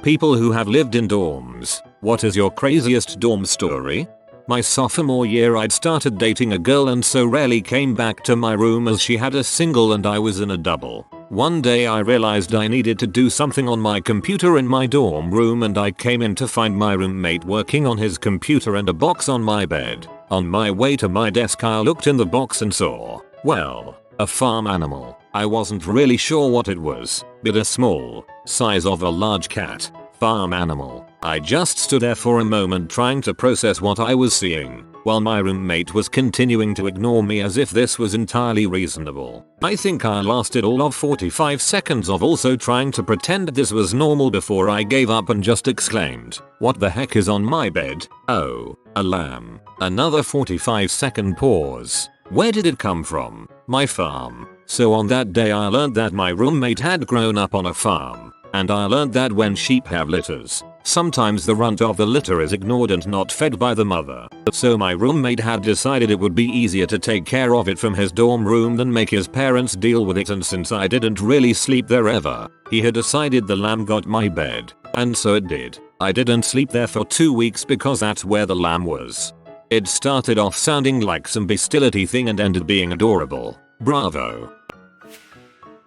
People who have lived in dorms, what is your craziest dorm story? My sophomore year I'd started dating a girl and so rarely came back to my room as she had a single and I was in a double. One day I realized I needed to do something on my computer in my dorm room and I came in to find my roommate working on his computer and a box on my bed. On my way to my desk I looked in the box and saw, well, a farm animal. I wasn't really sure what it was, but a small, size of a large cat, farm animal. I just stood there for a moment trying to process what I was seeing, while my roommate was continuing to ignore me as if this was entirely reasonable. I think I lasted all of 45 seconds of also trying to pretend this was normal before I gave up and just exclaimed, "What the heck is on my bed? Oh, a lamb." Another 45-second pause. Where did it come from? My farm. So on that day I learned that my roommate had grown up on a farm. And I learned that when sheep have litters, sometimes the runt of the litter is ignored and not fed by the mother. So my roommate had decided it would be easier to take care of it from his dorm room than make his parents deal with it, and since I didn't really sleep there ever, he had decided the lamb got my bed. And so it did. I didn't sleep there for 2 weeks because that's where the lamb was. It started off sounding like some bestiality thing and ended being adorable. Bravo.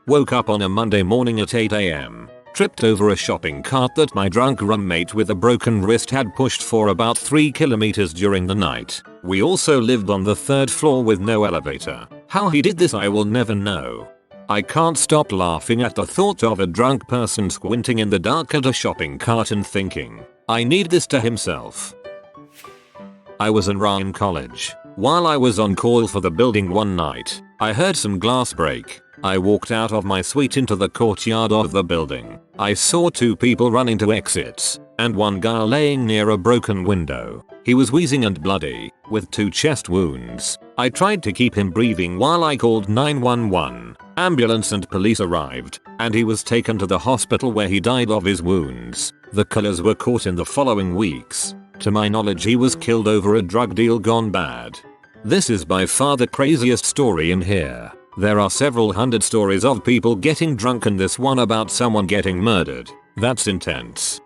Woke up on a Monday morning at 8 AM. Tripped over a shopping cart that my drunk roommate with a broken wrist had pushed for about 3 kilometers during the night. We also lived on the 3rd floor with no elevator. How he did this I will never know. I can't stop laughing at the thought of a drunk person squinting in the dark at a shopping cart and thinking, I need this to himself. I was in college. While I was on call for the building one night, I heard some glass break. I walked out of my suite into the courtyard of the building. I saw 2 people running to exits, and one guy laying near a broken window. He was wheezing and bloody, with 2 chest wounds. I tried to keep him breathing while I called 911. Ambulance and police arrived, and he was taken to the hospital where he died of his wounds. The killers were caught in the following weeks. To my knowledge he was killed over a drug deal gone bad. This is by far the craziest story in here. There are several hundred stories of people getting drunk and this one about someone getting murdered. That's intense.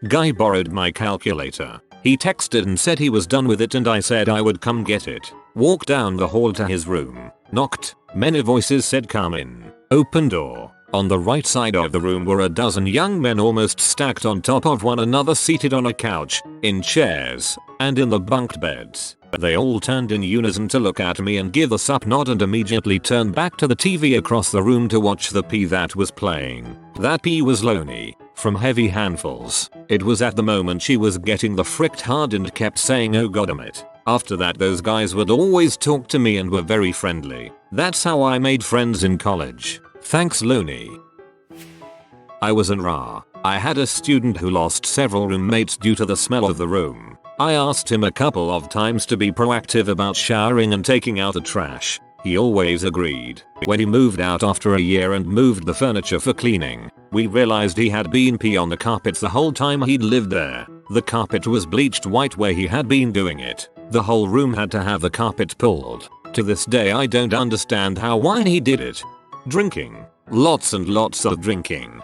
Guy borrowed my calculator. He texted and said he was done with it and I said I would come get it. Walked down the hall to his room. Knocked. Many voices said come in. Open door. On the right side of the room were a dozen young men almost stacked on top of one another, seated on a couch, in chairs, and in the bunked beds. They all turned in unison to look at me and give the sup nod and immediately turned back to the TV across the room to watch the P that was playing. That P was Loney, from Heavy Handfuls. It was at the moment she was getting the fricked hard and kept saying oh goddammit. After that those guys would always talk to me and were very friendly. That's how I made friends in college. Thanks Loney. I was in RA. I had a student who lost several roommates due to the smell of the room. I asked him a couple of times to be proactive about showering and taking out the trash. He always agreed. When he moved out after a year and moved the furniture for cleaning, we realized he had been pee on the carpets the whole time he'd lived there. The carpet was bleached white where he had been doing it. The whole room had to have the carpet pulled. To this day I don't understand why he did it. Drinking. Lots and lots of drinking.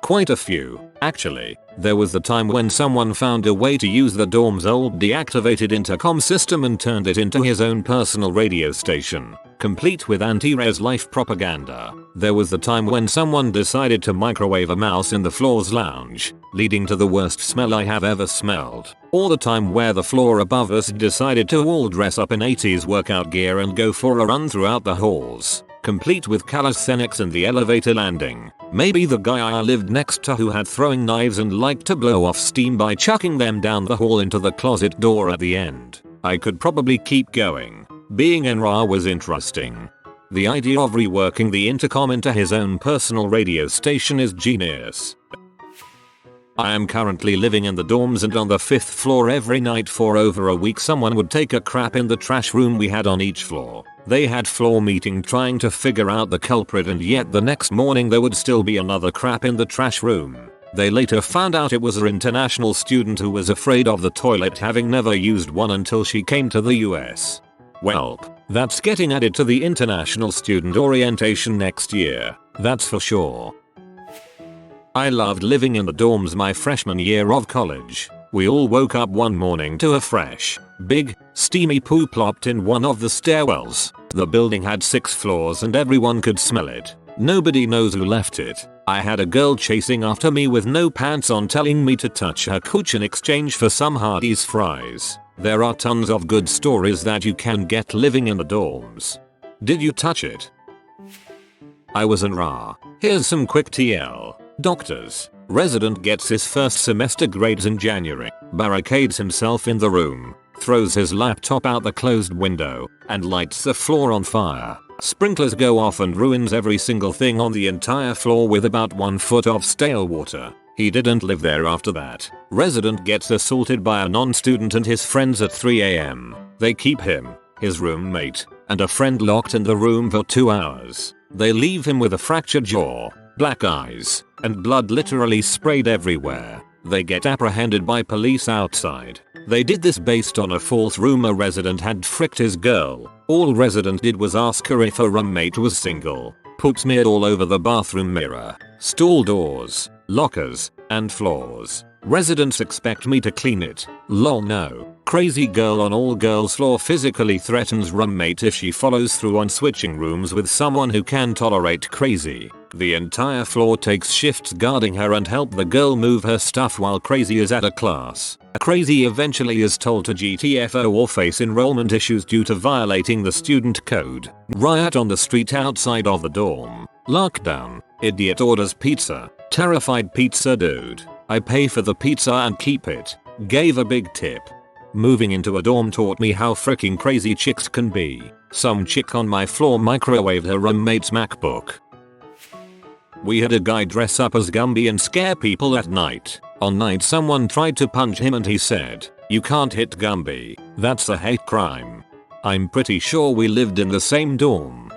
Quite a few, actually. There was the time when someone found a way to use the dorm's old deactivated intercom system and turned it into his own personal radio station, complete with anti-res life propaganda. There was the time when someone decided to microwave a mouse in the floor's lounge, leading to the worst smell I have ever smelled. Or the time where the floor above us decided to all dress up in 80s workout gear and go for a run throughout the halls, complete with calisthenics and the elevator landing. Maybe the guy I lived next to who had throwing knives and liked to blow off steam by chucking them down the hall into the closet door at the end. I could probably keep going. Being in RA was interesting. The idea of reworking the intercom into his own personal radio station is genius. I am currently living in the dorms and on the 5th floor every night for over a week someone would take a crap in the trash room we had on each floor. They had floor meeting trying to figure out the culprit and yet the next morning there would still be another crap in the trash room. They later found out it was an international student who was afraid of the toilet having never used one until she came to the US. Welp, that's getting added to the international student orientation next year, that's for sure. I loved living in the dorms my freshman year of college. We all woke up one morning to a fresh, big, steamy poo plopped in one of the stairwells. The building had 6 floors and everyone could smell it. Nobody knows who left it. I had a girl chasing after me with no pants on telling me to touch her cooch in exchange for some Hardee's fries. There are tons of good stories that you can get living in the dorms. Did you touch it? I wasn't raw. Here's some quick TL. Doctors. Resident gets his first semester grades in January. Barricades himself in the room. Throws his laptop out the closed window. And lights the floor on fire. Sprinklers go off and ruins every single thing on the entire floor with about 1 foot of stale water. He didn't live there after that. Resident gets assaulted by a non-student and his friends at 3 AM. They keep him, his roommate, and a friend locked in the room for 2 hours. They leave him with a fractured jaw, black eyes, and blood literally sprayed everywhere. They get apprehended by police outside. They did this based on a false rumor resident had fricked his girl. All resident did was ask her if her roommate was single. Poop smeared all over the bathroom mirror, stall doors, lockers, and floors. Residents expect me to clean it. Lol no. Crazy girl on all girls floor physically threatens roommate if she follows through on switching rooms with someone who can tolerate crazy. The entire floor takes shifts guarding her and help the girl move her stuff while crazy is at a class. Crazy eventually is told to GTFO or face enrollment issues due to violating the student code. Riot on the street outside of the dorm. Lockdown. Idiot orders pizza. Terrified pizza dude. I pay for the pizza and keep it. Gave a big tip. Moving into a dorm taught me how freaking crazy chicks can be. Some chick on my floor microwaved her roommate's MacBook. We had a guy dress up as Gumby and scare people at night. On night someone tried to punch him and he said, "You can't hit Gumby. That's a hate crime." I'm pretty sure we lived in the same dorm.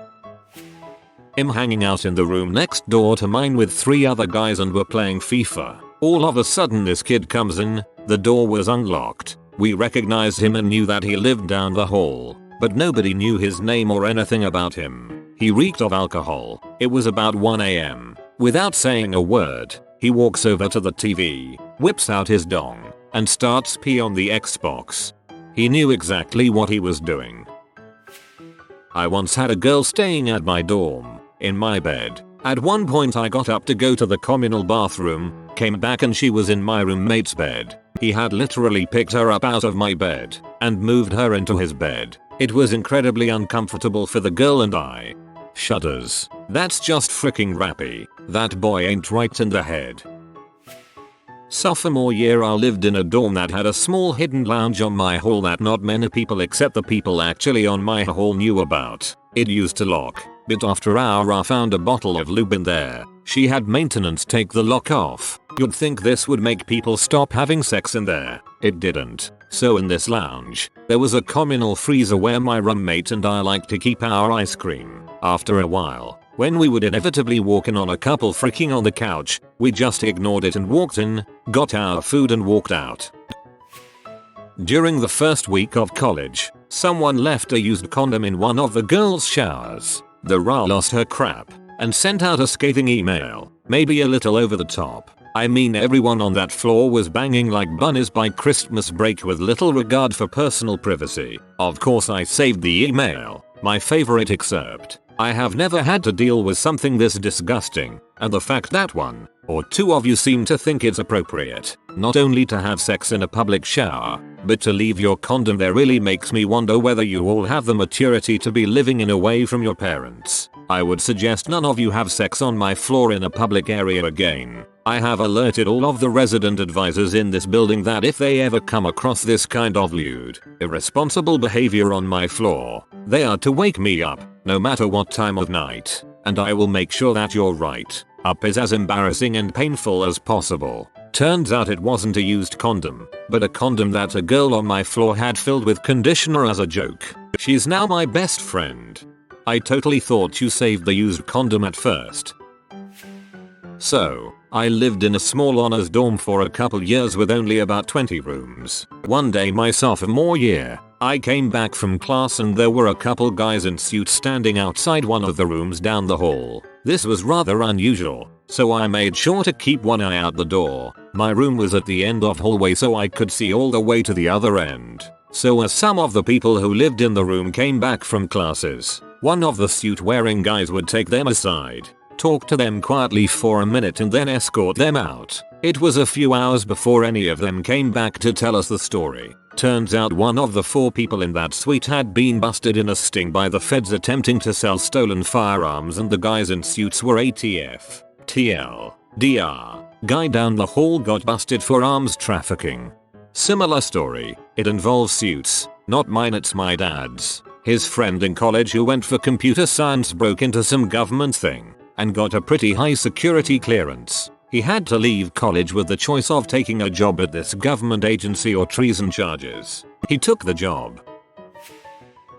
I'm hanging out in the room next door to mine with 3 other guys and we're playing FIFA. All of a sudden this kid comes in. The door was unlocked. We recognized him and knew that he lived down the hall, but nobody knew his name or anything about him. He reeked of alcohol. It was about 1 AM. Without saying a word, he walks over to the TV, whips out his dong, and starts pee on the Xbox. He knew exactly what he was doing. I once had a girl staying at my dorm, in my bed. At one point I got up to go to the communal bathroom, came back and she was in my roommate's bed. He had literally picked her up out of my bed and moved her into his bed. It was incredibly uncomfortable for the girl and I. Shudders. That's just freaking rappy. That boy ain't right in the head. Sophomore year I lived in a dorm that had a small hidden lounge on my hall that not many people except the people actually on my hall knew about. It used to lock, but after hour I found a bottle of lube in there. She had maintenance take the lock off. You'd think this would make people stop having sex in there. It didn't. So in this lounge, there was a communal freezer where my roommate and I liked to keep our ice cream. After a while, when we would inevitably walk in on a couple freaking on the couch, we just ignored it and walked in, got our food and walked out. During the first week of college, someone left a used condom in one of the girls' showers. The RA lost her crap and sent out a scathing email, maybe a little over the top. I mean everyone on that floor was banging like bunnies by Christmas break with little regard for personal privacy. Of course I saved the email, my favorite excerpt. I have never had to deal with something this disgusting, and the fact that 1 or 2 of you seem to think it's appropriate, not only to have sex in a public shower, but to leave your condom there really makes me wonder whether you all have the maturity to be living in away from your parents. I would suggest none of you have sex on my floor in a public area again. I have alerted all of the resident advisors in this building that if they ever come across this kind of lewd, irresponsible behavior on my floor, they are to wake me up, no matter what time of night, and I will make sure that your right up is as embarrassing and painful as possible. Turns out it wasn't a used condom, but a condom that a girl on my floor had filled with conditioner as a joke. She's now my best friend. I totally thought you saved the used condom at first. So, I lived in a small honors dorm for a couple years with only about 20 rooms. One day my sophomore year, I came back from class and there were a couple guys in suits standing outside one of the rooms down the hall. This was rather unusual. so I made sure to keep one eye out the door. My room was at the end of hallway so I could see all the way to the other end. So as some of the people who lived in the room came back from classes, one of the suit-wearing guys would take them aside, talk to them quietly for a minute and then escort them out. It was a few hours before any of them came back to tell us the story. Turns out one of the 4 people in that suite had been busted in a sting by the feds attempting to sell stolen firearms, and the guys in suits were ATF. TL. DR. Guy down the hall got busted for arms trafficking. Similar story. It involves suits. Not mine, it's my dad's. His friend in college who went for computer science broke into some government thing and got a pretty high security clearance. He had to leave college with the choice of taking a job at this government agency or treason charges. He took the job.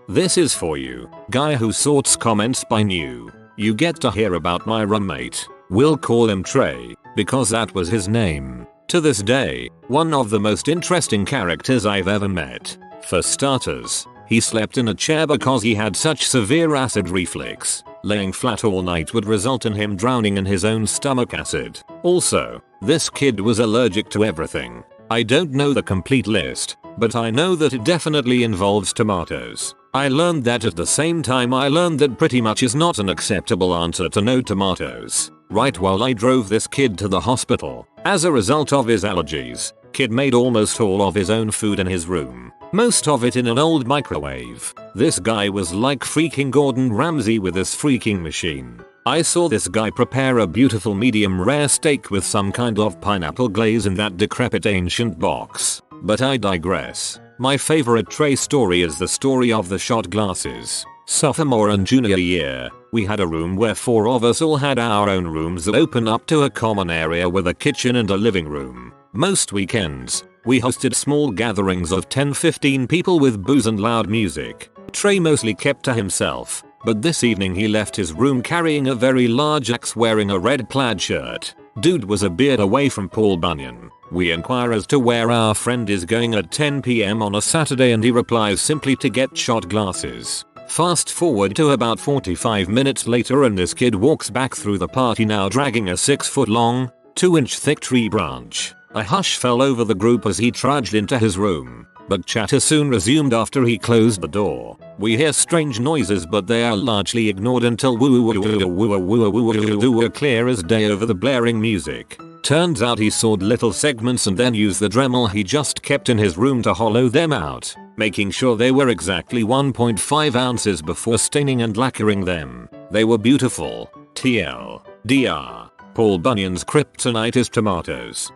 This is for you, guy who sorts comments by new. You get to hear about my roommate. We'll call him Trae, because that was his name. To this day, one of the most interesting characters I've ever met. For starters, he slept in a chair because he had such severe acid reflux. Laying flat all night would result in him drowning in his own stomach acid. Also, this kid was allergic to everything. I don't know the complete list, but I know that it definitely involves tomatoes. I learned that at the same time I learned that pretty much is not an acceptable answer to no tomatoes. Right while I drove this kid to the hospital. As a result of his allergies, kid made almost all of his own food in his room. Most of it in an old microwave. This guy was like freaking Gordon Ramsay with his freaking machine. I saw this guy prepare a beautiful medium rare steak with some kind of pineapple glaze in that decrepit ancient box. But I digress. My favorite Trae story is the story of the shot glasses. Sophomore and junior year, we had a room where 4 of us all had our own rooms that open up to a common area with a kitchen and a living room. Most weekends, we hosted small gatherings of 10-15 people with booze and loud music. Trae mostly kept to himself, but this evening he left his room carrying a very large axe wearing a red plaid shirt. Dude was a beard away from Paul Bunyan. We inquire as to where our friend is going at 10 PM on a Saturday and he replies simply to get shot glasses. Fast forward to about 45 minutes later and this kid walks back through the party now dragging a 6-foot long, 2-inch thick tree branch. A hush fell over the group as he trudged into his room, but chatter soon resumed after he closed the door. We hear strange noises but they are largely ignored until woo clear as day over the blaring music. Turns out he sawed little segments and then used the Dremel he just kept in his room to hollow them out, making sure they were exactly 1.5 ounces before staining and lacquering them. They were beautiful. TL. DR. Paul Bunyan's kryptonite is tomatoes.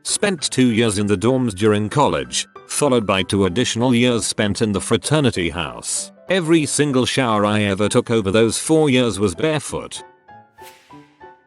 Spent 2 years in the dorms during college, followed by 2 additional years spent in the fraternity house. Every single shower I ever took over those 4 years was barefoot.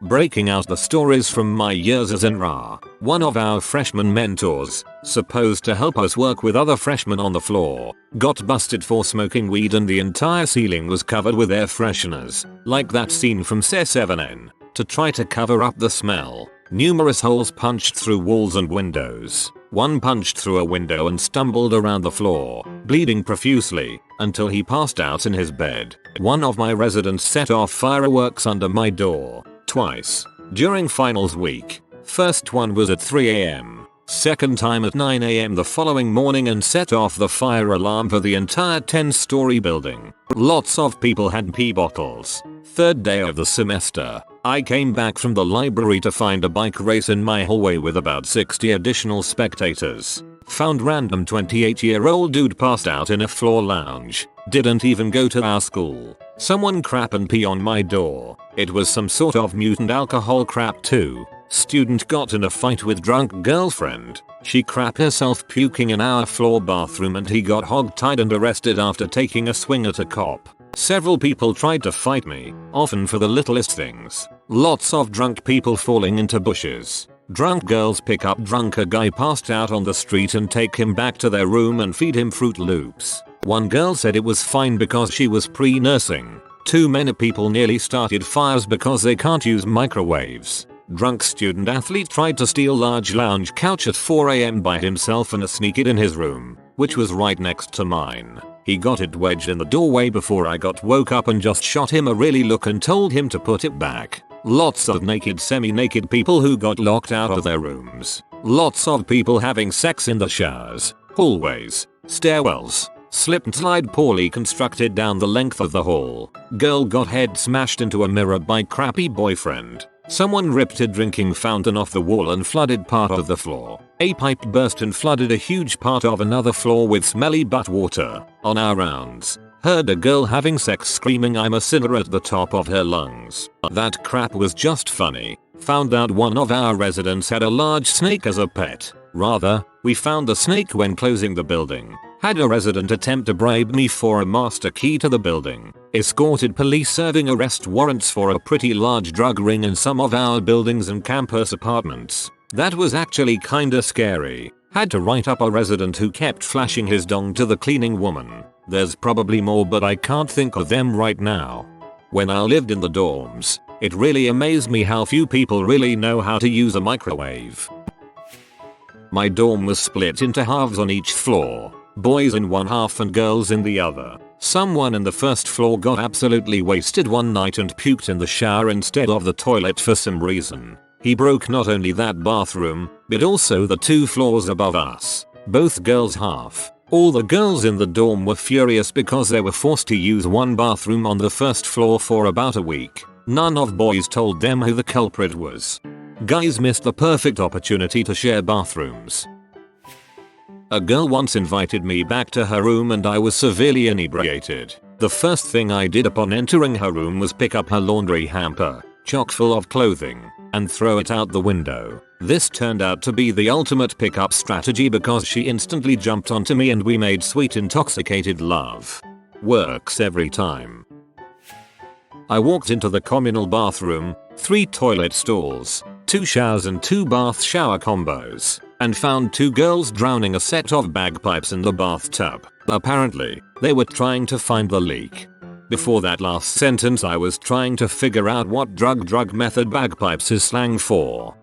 Breaking out the stories from my years as NRA, one of our freshman mentors, supposed to help us work with other freshmen on the floor, got busted for smoking weed and the entire ceiling was covered with air fresheners, like that scene from C7N. To try to cover up the smell, numerous holes punched through walls and windows. One punched through a window and stumbled around the floor, bleeding profusely, until he passed out in his bed. One of my residents set off fireworks under my door. Twice. During finals week. First one was at 3 AM. Second time at 9 AM the following morning and set off the fire alarm for the entire 10-story building. Lots of people had pee bottles. Third day of the semester, I came back from the library to find a bike race in my hallway with about 60 additional spectators. Found random 28-year-old dude passed out in a floor lounge. Didn't even go to our school. Someone crap and pee on my door. It was some sort of mutant alcohol crap too. Student got in a fight with drunk girlfriend. She crap herself puking in our floor bathroom and he got hogtied and arrested after taking a swing at a cop. Several people tried to fight me, often for the littlest things. Lots of drunk people falling into bushes. Drunk girls pick up drunker guy passed out on the street and take him back to their room and feed him Fruit Loops. One girl said it was fine because she was pre-nursing. Too many people nearly started fires because they can't use microwaves. Drunk student athlete tried to steal large lounge couch at 4 AM by himself and sneak it in his room, which was right next to mine. He got it wedged in the doorway before I got woke up and just shot him a really look and told him to put it back. Lots of naked, semi-naked people who got locked out of their rooms. Lots of people having sex in the showers, hallways, stairwells. Slip and slide poorly constructed down the length of the hall. Girl got head smashed into a mirror by crappy boyfriend. Someone ripped a drinking fountain off the wall and flooded part of the floor. A pipe burst and flooded a huge part of another floor with smelly butt water. On our rounds, heard a girl having sex screaming "I'm a sinner" at the top of her lungs. That crap was just funny. Found out one of our residents had a large snake as a pet. Rather, we found the snake when closing the building. Had a resident attempt to bribe me for a master key to the building. Escorted police serving arrest warrants for a pretty large drug ring in some of our buildings and campus apartments. That was actually kinda scary. Had to write up a resident who kept flashing his dong to the cleaning woman. There's probably more, but I can't think of them right now. When I lived in the dorms, it really amazed me how few people really know how to use a microwave. My dorm was split into halves on each floor. Boys in one half and girls in the other. Someone in the first floor got absolutely wasted one night and puked in the shower instead of the toilet for some reason. He broke not only that bathroom, but also the 2 floors above us. Both girls half. All the girls in the dorm were furious because they were forced to use one bathroom on the first floor for about a week. None of boys told them who the culprit was. Guys missed the perfect opportunity to share bathrooms. A girl once invited me back to her room and I was severely inebriated. The first thing I did upon entering her room was pick up her laundry hamper, chock full of clothing, and throw it out the window. This turned out to be the ultimate pickup strategy because she instantly jumped onto me and we made sweet intoxicated love. Works every time. I walked into the communal bathroom, 3 toilet stalls, 2 showers and 2 bath shower combos, and found 2 girls drowning a set of bagpipes in the bathtub. Apparently, they were trying to find the leak. Before that last sentence I was trying to figure out what drug method bagpipes is slang for.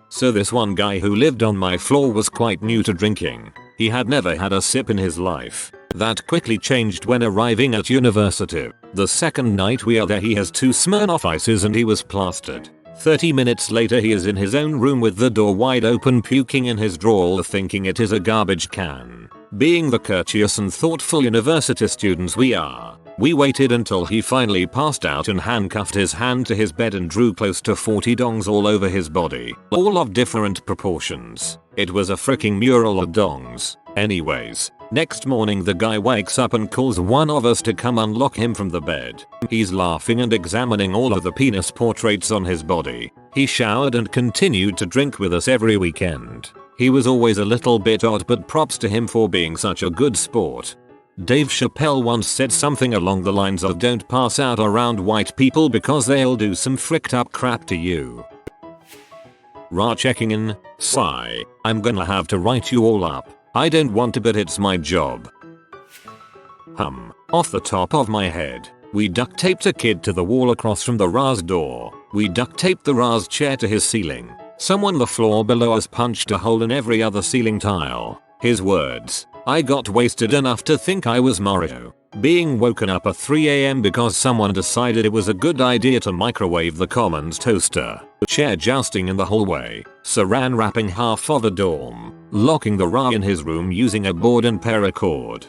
So this one guy who lived on my floor was quite new to drinking. He had never had a sip in his life. That quickly changed when arriving at university. The second night we are there he has 2 Smirnoff Ices and he was plastered. 30 minutes later he is in his own room with the door wide open puking in his drawer thinking it is a garbage can. Being the courteous and thoughtful university students we are, we waited until he finally passed out and handcuffed his hand to his bed and drew close to 40 dongs all over his body, all of different proportions. It was a freaking mural of dongs. Anyways, next morning the guy wakes up and calls one of us to come unlock him from the bed. He's laughing and examining all of the penis portraits on his body. He showered and continued to drink with us every weekend. He was always a little bit odd, but props to him for being such a good sport. Dave Chappelle once said something along the lines of "Don't pass out around white people because they'll do some fricked up crap to you." Ra checking in. Sigh. I'm gonna have to write you all up. I don't want to, but it's my job. Off the top of my head, we duct taped a kid to the wall across from the Ra's door. We duct taped the Ra's chair to his ceiling. Someone the floor below us punched a hole in every other ceiling tile. His words: I got wasted enough to think I was Mario. Being woken up at 3 AM because someone decided it was a good idea to microwave the commons toaster. Chair jousting in the hallway. Saran wrapping half of a dorm. Locking the Ra in his room using a board and paracord.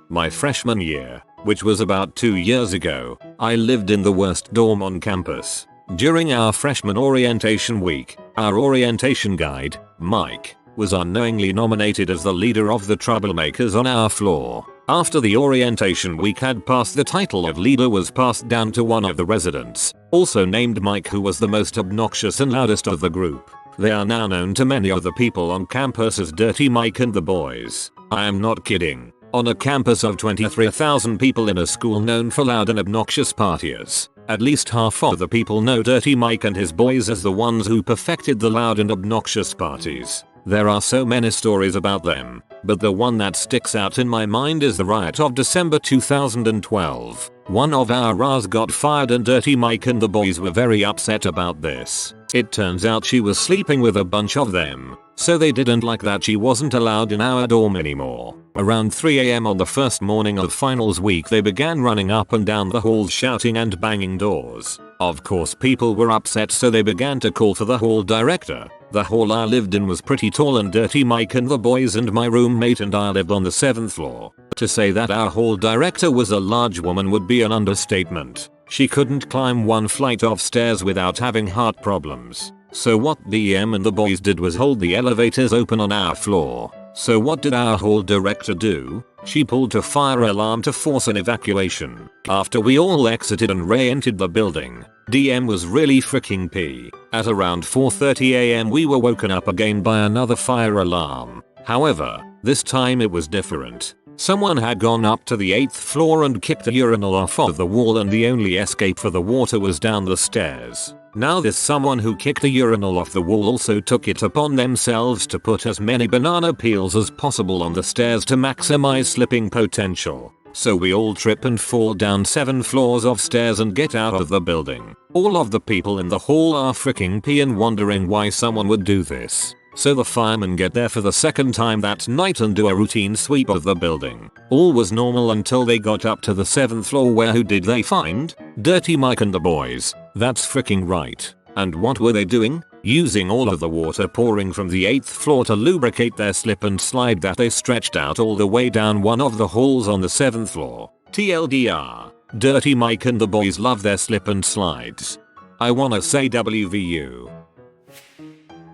My freshman year, which was about 2 years ago, I lived in the worst dorm on campus. During our freshman orientation week, our orientation guide, Mike, was unknowingly nominated as the leader of the troublemakers on our floor. After the orientation week had passed, the title of leader was passed down to one of the residents, also named Mike, who was the most obnoxious and loudest of the group. They are now known to many other people on campus as Dirty Mike and the Boys. I am not kidding. On a campus of 23,000 people in a school known for loud and obnoxious partiers, at least half of the people know Dirty Mike and his boys as the ones who perfected the loud and obnoxious parties. There are so many stories about them, but the one that sticks out in my mind is the riot of December 2012. One of our Ras got fired and Dirty Mike and the boys were very upset about this. It turns out she was sleeping with a bunch of them. so they didn't like that she wasn't allowed in our dorm anymore. Around 3 AM on the first morning of finals week they began running up and down the halls shouting and banging doors. Of course people were upset, so they began to call for the hall director. The hall I lived in was pretty tall and dirty. Mike and the boys and my roommate and I lived on the 7th floor. To say that our hall director was a large woman would be an understatement. She couldn't climb one flight of stairs without having heart problems. So what DM and the boys did was hold the elevators open on our floor. So what did our hall director do? She pulled a fire alarm to force an evacuation. After we all exited and re-entered the building, DM was really freaking pee. At around 4:30 AM we were woken up again by another fire alarm. However, this time it was different. Someone had gone up to the 8th floor and kicked a urinal off of the wall, and the only escape for the water was down the stairs. Now this someone who kicked a urinal off the wall also took it upon themselves to put as many banana peels as possible on the stairs to maximize slipping potential. So we all trip and fall down 7 floors of stairs and get out of the building. All of the people in the hall are freaking peeing, wondering why someone would do this. So the firemen get there for the second time that night and do a routine sweep of the building. All was normal until they got up to the 7th floor, where who did they find? Dirty Mike and the boys. That's freaking right. And what were they doing? Using all of the water pouring from the 8th floor to lubricate their slip and slide that they stretched out all the way down one of the halls on the 7th floor. TLDR. Dirty Mike and the boys love their slip and slides. I wanna say WVU.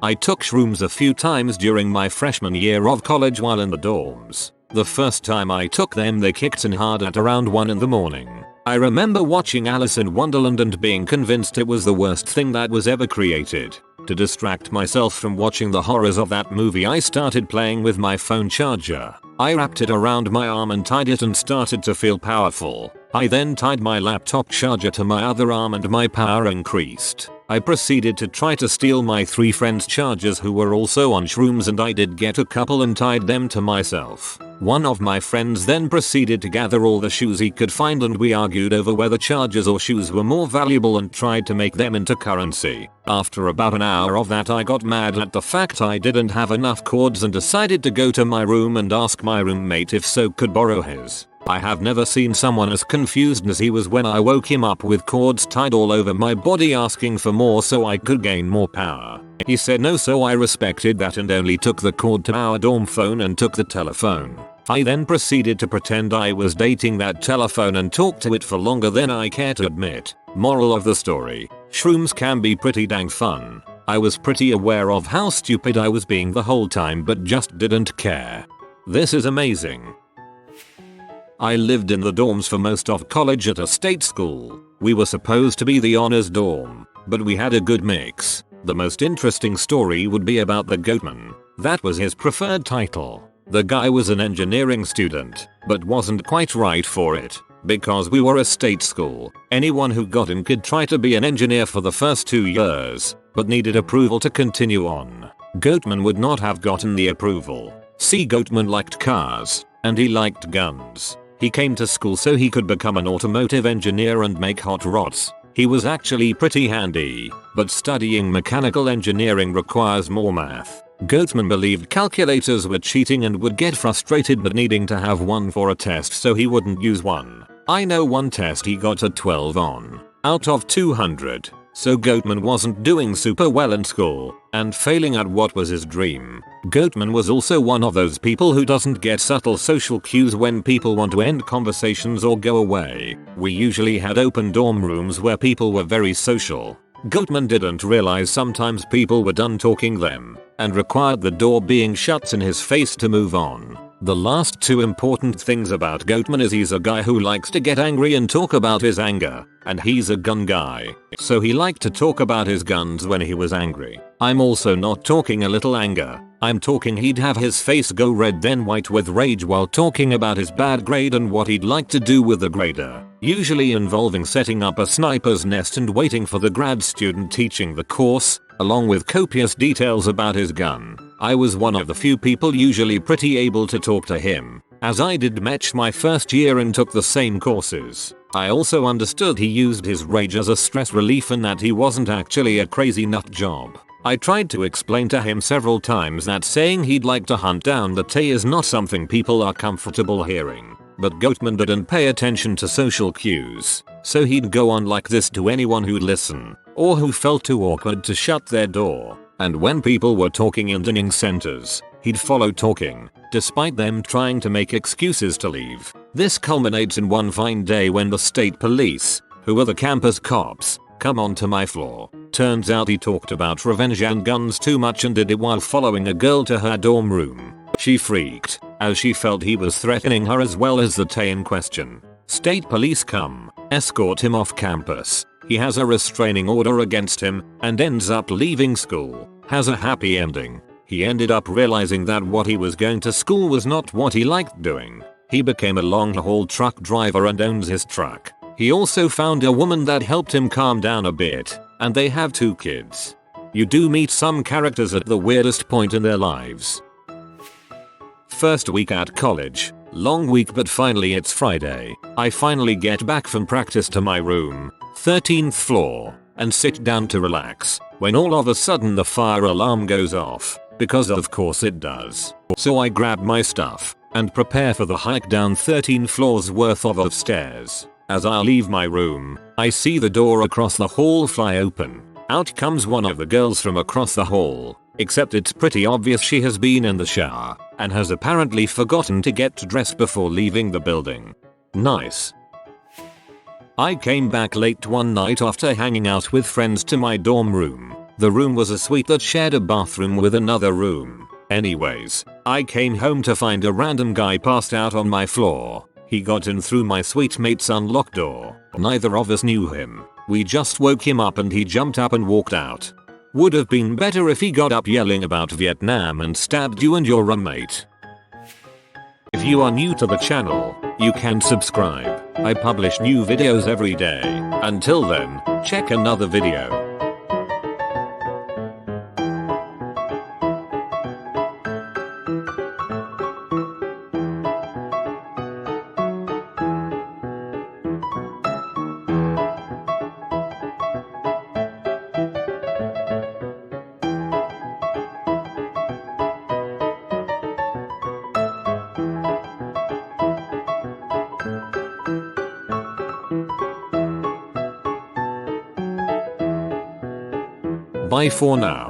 I took shrooms a few times during my freshman year of college while in the dorms. The first time I took them they kicked in hard at around 1 in the morning. I remember watching Alice in Wonderland and being convinced it was the worst thing that was ever created. To distract myself from watching the horrors of that movie I started playing with my phone charger. I wrapped it around my arm and tied it and started to feel powerful. I then tied my laptop charger to my other arm and my power increased. I proceeded to try to steal my 3 friends' chargers who were also on shrooms, and I did get a couple and tied them to myself. One of my friends then proceeded to gather all the shoes he could find, and we argued over whether chargers or shoes were more valuable and tried to make them into currency. After about an hour of that I got mad at the fact I didn't have enough cords and decided to go to my room and ask my roommate if so could borrow his. I have never seen someone as confused as he was when I woke him up with cords tied all over my body asking for more so I could gain more power. He said no, so I respected that and only took the cord to our dorm phone and took the telephone. I then proceeded to pretend I was dating that telephone and talked to it for longer than I care to admit. Moral of the story: shrooms can be pretty dang fun. I was pretty aware of how stupid I was being the whole time but just didn't care. This is amazing. I lived in the dorms for most of college at a state school. We were supposed to be the honors dorm, but we had a good mix. The most interesting story would be about the Goatman. That was his preferred title. The guy was an engineering student, but wasn't quite right for it. Because we were a state school, anyone who got in could try to be an engineer for the first 2 years, but needed approval to continue on. Goatman would not have gotten the approval. See, Goatman liked cars, and he liked guns. He came to school so he could become an automotive engineer and make hot rods. He was actually pretty handy, but studying mechanical engineering requires more math. Goatman believed calculators were cheating and would get frustrated but needing to have one for a test, so he wouldn't use one. I know one test he got a 12 on, out of 200. So Goatman wasn't doing super well in school, and failing at what was his dream. Goatman was also one of those people who doesn't get subtle social cues when people want to end conversations or go away. We usually had open dorm rooms where people were very social. Goatman didn't realize sometimes people were done talking them, and required the door being shut in his face to move on. The last 2 important things about Goatman is he's a guy who likes to get angry and talk about his anger, and he's a gun guy, so he liked to talk about his guns when he was angry. I'm also not talking a little anger, I'm talking he'd have his face go red then white with rage while talking about his bad grade and what he'd like to do with the grader, usually involving setting up a sniper's nest and waiting for the grad student teaching the course, along with copious details about his gun. I was one of the few people usually pretty able to talk to him, as I did match my first year and took the same courses. I also understood he used his rage as a stress relief and that he wasn't actually a crazy nut job. I tried to explain to him several times that saying he'd like to hunt down the Trae is not something people are comfortable hearing, but Goatman didn't pay attention to social cues, so he'd go on like this to anyone who'd listen, or who felt too awkward to shut their door, and when people were talking in dining centers, he'd follow talking, despite them trying to make excuses to leave. This culminates in one fine day when the state police, who are the campus cops, come onto my floor. Turns out he talked about revenge and guns too much and did it while following a girl to her dorm room. She freaked, as she felt he was threatening her as well as the Trae in question. State police come, escort him off campus. He has a restraining order against him and ends up leaving school. Has a happy ending. He ended up realizing that what he was going to school was not what he liked doing. He became a long-haul truck driver and owns his truck. He also found a woman that helped him calm down a bit, and they have 2 kids. You do meet some characters at the weirdest point in their lives. First week at college. Long week, but finally it's Friday. I finally get back from practice to my room, 13th floor, and sit down to relax, when all of a sudden the fire alarm goes off, because of course it does. So I grab my stuff and prepare for the hike down 13 floors worth of stairs. As I leave my room, I see the door across the hall fly open. Out comes one of the girls from across the hall, except it's pretty obvious she has been in the shower and has apparently forgotten to get dressed before leaving the building. Nice. I came back late one night after hanging out with friends to my dorm room. The room was a suite that shared a bathroom with another room. Anyways, I came home to find a random guy passed out on my floor. He got in through my suite mate's unlocked door. Neither of us knew him. We just woke him up and he jumped up and walked out. Would have been better if he got up yelling about Vietnam and stabbed you and your roommate. If you are new to the channel, you can subscribe. I publish new videos every day. Until then, check another video. Bye for now.